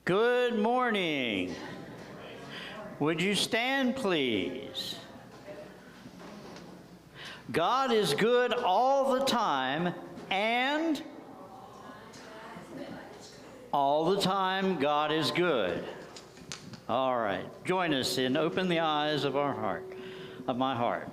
Good morning. Would you stand, please? God is good all the time, and all the time God is good. All right. Join us in Open the Eyes of Our Heart, of My Heart.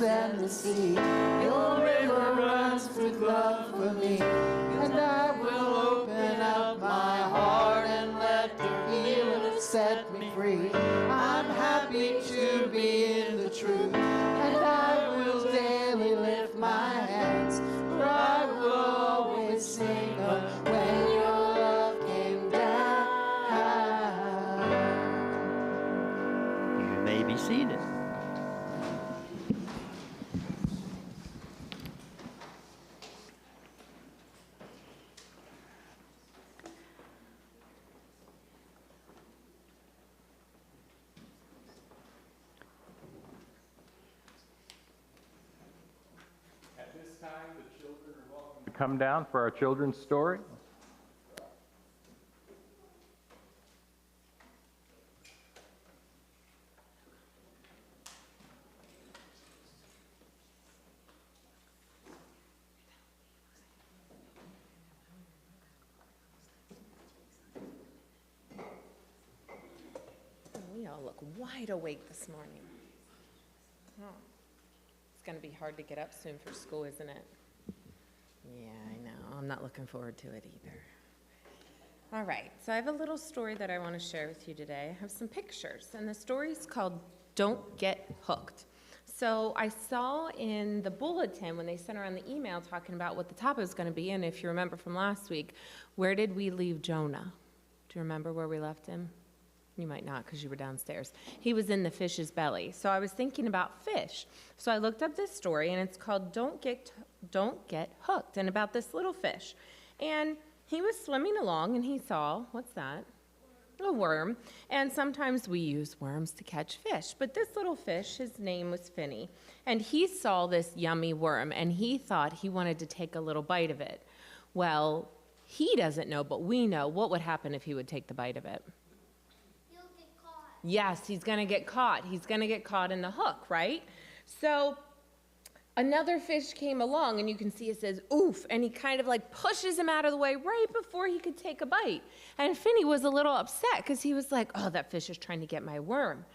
hills and the sea. Your river runs with love for me, and I will open up my heart and let the healer set me free. I'm happy to be in the truth, and I will daily lift my hands, for I will always sing of when your love came down. You may be seated. At this time, the children are welcome to come down for our children's story. We all look wide awake this morning. Oh, it's going to be hard to get up soon for school, isn't it? Yeah, I know. I'm not looking forward to it either. All right, so I have a little story that I want to share with you today. I have some pictures, and the story is called Don't Get Hooked. So I saw in the bulletin when they sent around the email talking about what the topic was going to be, and if you remember from last week, where did we leave Jonah? Do you remember where we left him? You might not because you were downstairs. He was in the fish's belly. So I was thinking about fish. So I looked up this story, and it's called Don't Get Hooked, and about this little fish. And he was swimming along, and he saw, what's that? A worm. And sometimes we use worms to catch fish. But this little fish, his name was Finney, and he saw this yummy worm, and he thought he wanted to take a little bite of it. Well, he doesn't know, but we know what would happen if he would take the bite of it. Yes, he's going to get caught. He's going to get caught in the hook, right? So another fish came along, and you can see it says, oof, and he kind of like pushes him out of the way right before he could take a bite. And Finney was a little upset because he was like, oh, that fish is trying to get my worm.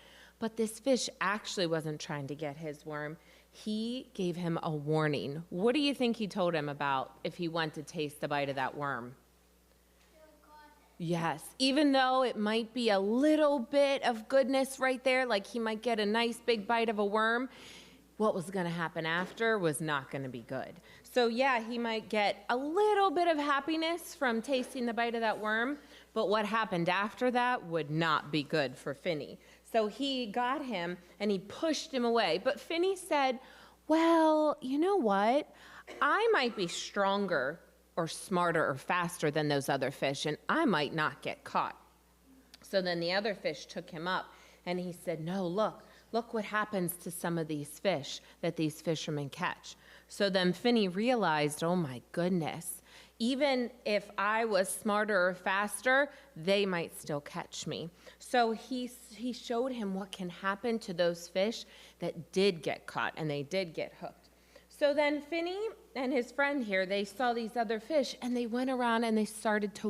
But this fish actually wasn't trying to get his worm. He gave him a warning. What do you think he told him about if he went to taste the bite of that worm? Yes, even though it might be a little bit of goodness right there, like he might get a nice big bite of a worm, what was going to happen after was not going to be good. So yeah, he might get a little bit of happiness from tasting the bite of that worm, but what happened after that would not be good for Finney. So he got him and he pushed him away. But Finney said, well, you know what? I might be stronger or smarter or faster than those other fish, and I might not get caught. So then the other fish took him up, and he said, no, look what happens to some of these fish that these fishermen catch. So then Finney realized, oh my goodness, even if I was smarter or faster, they might still catch me. So he showed him what can happen to those fish that did get caught, and they did get hooked. So then Finney and his friend here, they saw these other fish, and they went around and they started to